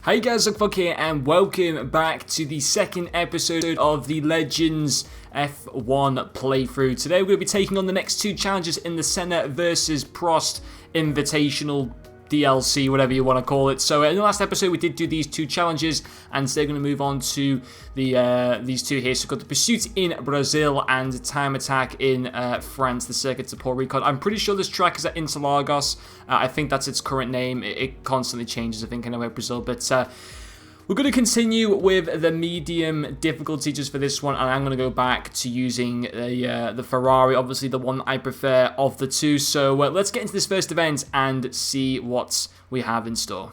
Hey guys, Fuck here and welcome back to the second episode of the Legends F1 playthrough. Today we're going to be taking on the next two challenges in the Senna versus Prost Invitational DLC, whatever you want to call it. So in the last episode we did do these two challenges, and today we're going to move on to the these two here. So we've got the Pursuit in Brazil and Time Attack in France, the circuit to Puerto Rico. I'm pretty sure this track is at Interlagos. I think that's its current name. It constantly changes, I think, anyway, Brazil. But we're going to continue with the medium difficulty just for this one, and I'm going to go back to using the Ferrari, obviously the one I prefer of the two. So let's get into this first event and see what we have in store.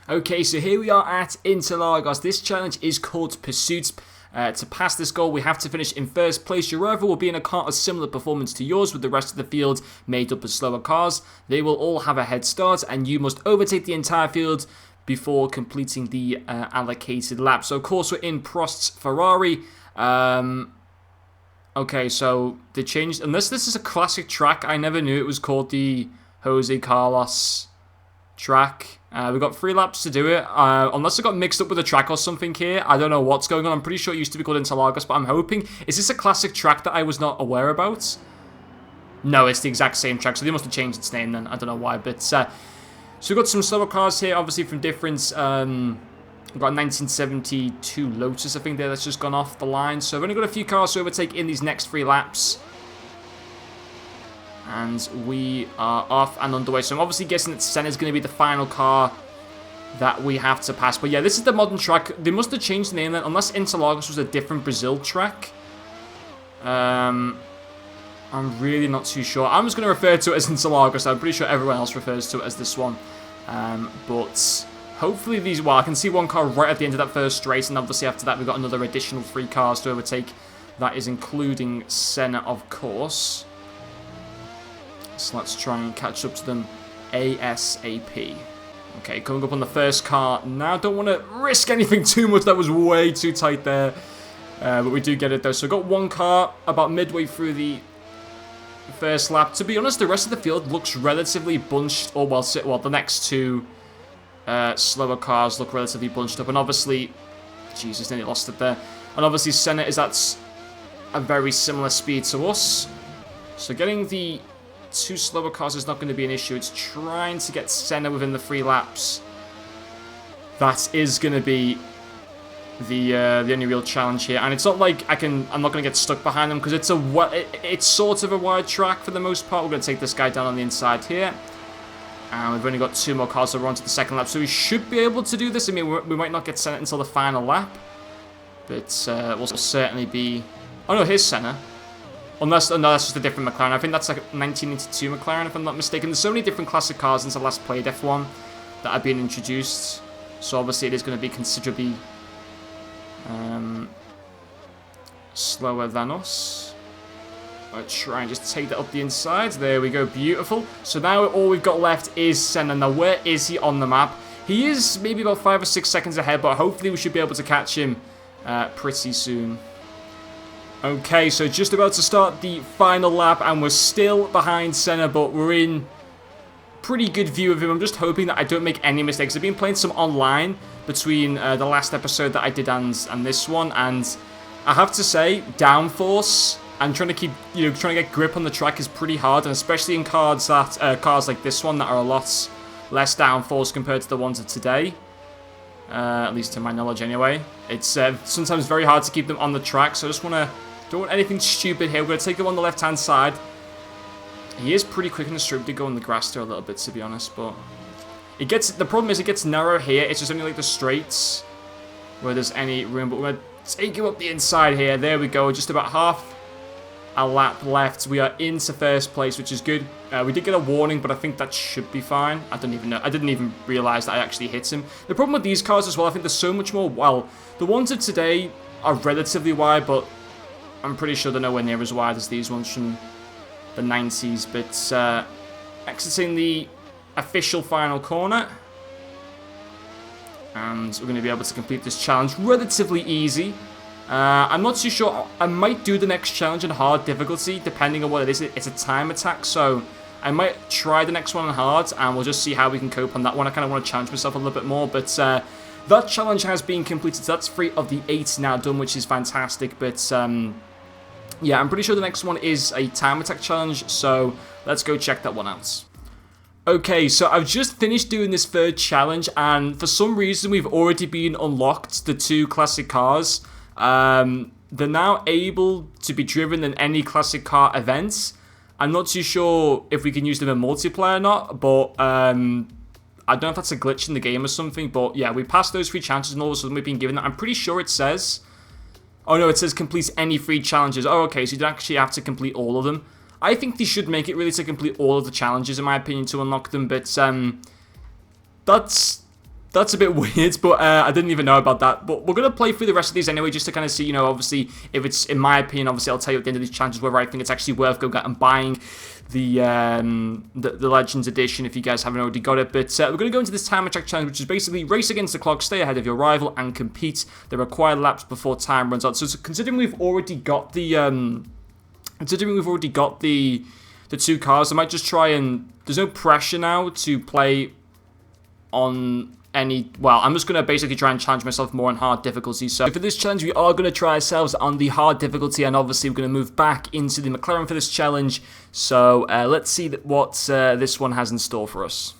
Okay, so here we are at Interlagos. This challenge is called Pursuit. To pass this goal, we have to finish in first place. Your rival will be in a car of similar performance to yours, with the rest of the field made up of slower cars. They will all have a head start, and you must overtake the entire field before completing the allocated lap. So, of course, we're in Prost's Ferrari. Okay, so they changed... Unless this is a classic track, I never knew it was called the Jose Carlos track. We've got 3 laps to do it. Unless I got mixed up with a track or something here. I don't know what's going on. I'm pretty sure it used to be called Interlagos, but I'm hoping... Is this a classic track that I was not aware about? No, it's the exact same track, so they must have changed its name then. I don't know why, but... so we've got some slower cars here, obviously from different... we've got a 1972 Lotus, I think, there that's just gone off the line. So I've only got a few cars to overtake in these next 3 laps. And we are off and underway. So I'm obviously guessing that Senna is going to be the final car that we have to pass. But yeah, this is the modern track. They must have changed the name then, unless Interlagos was a different Brazil track. I'm really not too sure. I'm just going to refer to it as Interlagos. I'm pretty sure everyone else refers to it as this one. But hopefully these... Well, I can see one car right at the end of that first race. And obviously after that, we've got another additional 3 cars to overtake. That is including Senna, of course. So let's try and catch up to them ASAP. Okay, coming up on the first car. Now, don't want to risk anything too much. That was way too tight there. But we do get it, though. So we've got one car about midway through the first lap. To be honest, the rest of the field looks relatively bunched. Or, well, the next 2 slower cars look relatively bunched up. And obviously... Jesus, nearly lost it there. And obviously, Senna is at a very similar speed to us. So getting the 2 slower cars is not going to be an issue. It's trying to get Senna within the 3 laps. That is going to be the only real challenge here. And it's not like I'm not going to get stuck behind them, because it's sort of a wide track for the most part. We're going to take this guy down on the inside here. And we've only got 2 more cars that are on to the second lap, so we should be able to do this. I mean, we might not get Senna until the final lap, but we'll certainly be... Oh no, here's Senna. Unless, no, that's just a different McLaren. I think that's like a 1982 McLaren, if I'm not mistaken. There's so many different classic cars since I last played F1 that have been introduced. So obviously it is going to be considerably slower than us. Let's try and just take that up the inside. There we go, beautiful. So now all we've got left is Senna. Now, where is he on the map? He is maybe about 5 or 6 seconds ahead, but hopefully we should be able to catch him pretty soon. Okay, so just about to start the final lap, and we're still behind Senna, but we're in pretty good view of him. I'm just hoping that I don't make any mistakes. I've been playing some online between the last episode that I did and this one, and I have to say, downforce and trying to keep, trying to get grip on the track is pretty hard, and especially in cars like this one that are a lot less downforce compared to the ones of today. At least to my knowledge anyway. It's sometimes very hard to keep them on the track, so I just don't want anything stupid here. We're going to take him on the left-hand side. He is pretty quick in the strip. Did go on the grass there a little bit, to be honest, but the problem is it gets narrow here. It's just only like the straights where there's any room, but we're going to take him up the inside here. There we go. Just about half a lap left. We are into first place, which is good. We did get a warning, but I think that should be fine. I don't even know. I didn't even realize that I actually hit him. The problem with these cars as well, I think there's so much more... Well, the ones of today are relatively wide, but I'm pretty sure they're nowhere near as wide as these ones from the 90s. But exiting the official final corner. And we're going to be able to complete this challenge relatively easy. I'm not too sure. I might do the next challenge in hard difficulty, depending on what it is. It's a time attack, so I might try the next one on hard, and we'll just see how we can cope on that one. I kind of want to challenge myself a little bit more, but that challenge has been completed. So that's 3 of the 8 now done, which is fantastic. But yeah, I'm pretty sure the next one is a time attack challenge, so let's go check that one out. Okay, so I've just finished doing this 3rd challenge, and for some reason we've already been unlocked the 2 classic cars. They're now able to be driven in any classic car events. I'm not too sure if we can use them in multiplayer or not, but I don't know if that's a glitch in the game or something. But yeah, we passed those 3 challenges, and all of a sudden we've been given that. I'm pretty sure it says... Oh no, it says complete any 3 challenges. Oh, okay, so you don't actually have to complete all of them. I think they should make it really to complete all of the challenges, in my opinion, to unlock them. But that's a bit weird, but I didn't even know about that. But we're going to play through the rest of these anyway, just to kind of see, you know, obviously, if it's, in my opinion, obviously, I'll tell you at the end of these challenges whether I think it's actually worth going out and buying the Legends Edition if you guys haven't already got it. But we're going to go into this time attack challenge, which is basically race against the clock, stay ahead of your rival, and complete the required laps before time runs out. So considering we've already got the 2 cars, I might just try and... There's no pressure now to play on any... Well, I'm just going to basically try and challenge myself more on hard difficulty. So for this challenge, we are going to try ourselves on the hard difficulty, and obviously we're going to move back into the McLaren for this challenge. So let's see what this one has in store for us.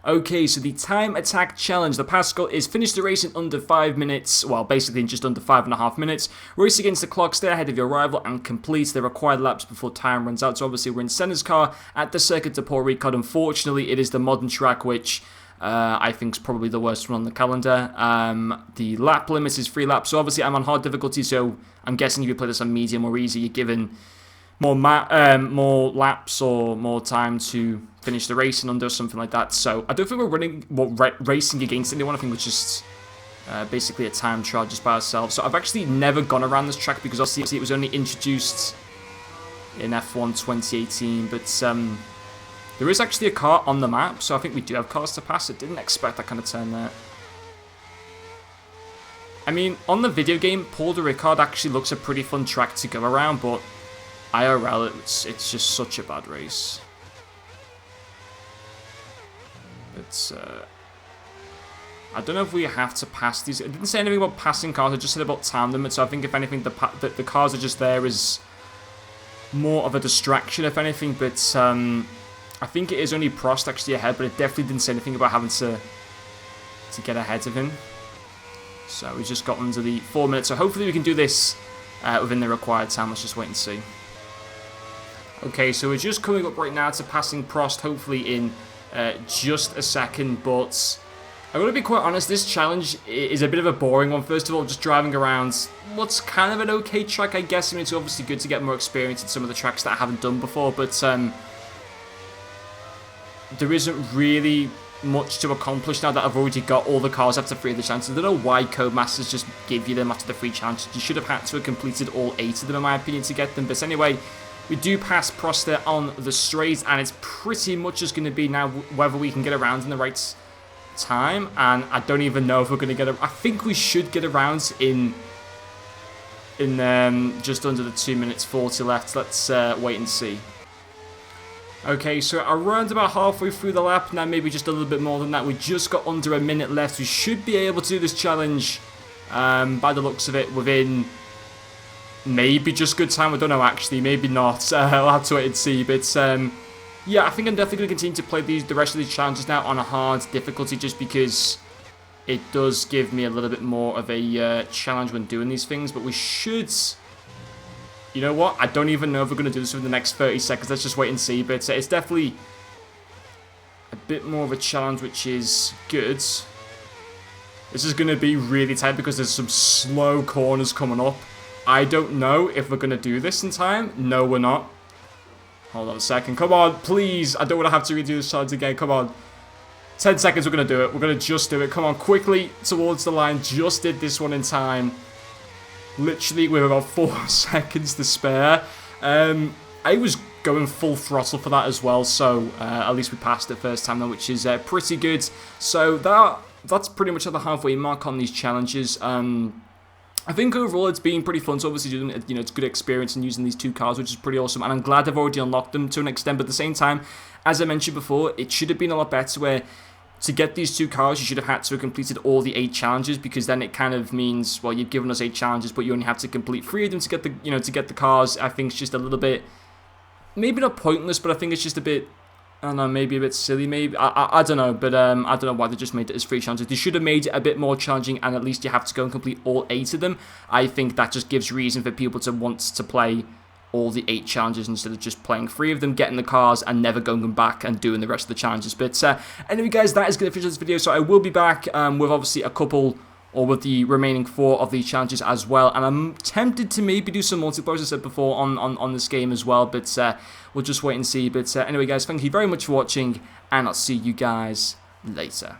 Okay, so the time attack challenge. The Pascal is finish the race in under 5 minutes. Well, basically in just under 5.5 minutes. Race against the clock, stay ahead of your rival, and complete the required laps before time runs out. So obviously we're in Senna's car at the Circuit de Paul Ricard. Unfortunately, it is the modern track, which I think is probably the worst one on the calendar. The lap limit is 3 laps. So obviously I'm on hard difficulty, so I'm guessing if you play this on medium or easy, you're given more laps or more time to finish the racing under, something like that. So I don't think we're racing against anyone. I think it's just basically a time trial just by ourselves. So I've actually never gone around this track because obviously it was only introduced in F1 2018. But there is actually a car on the map, so I think we do have cars to pass. I didn't expect that kind of turn there. I mean, on the video game, Paul de Ricard actually looks a pretty fun track to go around, but IRL, it's just such a bad race. It's I don't know if we have to pass these. It didn't say anything about passing cars. It just said about time limit. So I think if anything, the cars are just there is more of a distraction, if anything. But I think it is only Prost actually ahead. But it definitely didn't say anything about having to get ahead of him. So we just got under the 4 minutes. So hopefully we can do this within the required time. Let's just wait and see. Okay, so we're just coming up right now to passing Prost, hopefully in just a second, but I'm going to be quite honest, this challenge is a bit of a boring one. First of all, just driving around what's kind of an okay track, I guess. I mean, it's obviously good to get more experience in some of the tracks that I haven't done before, but there isn't really much to accomplish now that I've already got all the cars after 3 of the challenges. I don't know why Codemasters just give you them after the 3 challenges. You should have had to have completed all 8 of them, in my opinion, to get them. But anyway, we do pass Prost there on the straight, and it's pretty much just going to be now whether we can get around in the right time. And I don't even know if we're going to get I think we should get around in just under the 2 minutes 40 left. Let's wait and see. Okay, so around about halfway through the lap now, maybe just a little bit more than that. We just got under a minute left. We should be able to do this challenge by the looks of it within maybe just good time. I don't know, actually, maybe not. I'll have to wait and see. But yeah, I think I'm definitely going to continue to play the rest of these challenges now on a hard difficulty, just because it does give me a little bit more of a challenge when doing these things. But we should... You know what? I don't even know if we're going to do this within the next 30 seconds. Let's just wait and see. But it's definitely a bit more of a challenge, which is good. This is going to be really tight because there's some slow corners coming up. I don't know if we're going to do this in time. No, we're not. Hold on a second. Come on, please. I don't want to have to redo this challenge again. Come on. 10 seconds, we're going to do it. We're going to just do it. Come on, quickly towards the line. Just did this one in time. Literally with about 4 seconds to spare. I was going full throttle for that as well, so at least we passed it first time, though, which is pretty good. So that's pretty much at the halfway mark on these challenges. I think overall it's been pretty fun. So obviously, you know, it's good experience in using these 2 cars, which is pretty awesome. And I'm glad I've already unlocked them to an extent. But at the same time, as I mentioned before, it should have been a lot better where to get these 2 cars, you should have had to have completed all the 8 challenges, because then it kind of means, well, you've given us 8 challenges, but you only have to complete 3 of them to get the, to get the cars. I think it's just a little bit, maybe not pointless, but I think it's just a bit, I don't know, maybe a bit silly, maybe. I don't know, but I don't know why they just made it as 3 challenges. They should have made it a bit more challenging, and at least you have to go and complete all 8 of them. I think that just gives reason for people to want to play all the 8 challenges instead of just playing 3 of them, getting the cars, and never going back and doing the rest of the challenges. But anyway, guys, that is going to finish this video. So I will be back with obviously a couple, or with the remaining 4 of these challenges as well. And I'm tempted to maybe do some multiplayer, as I said before, on this game as well. But we'll just wait and see. But anyway, guys, thank you very much for watching, and I'll see you guys later.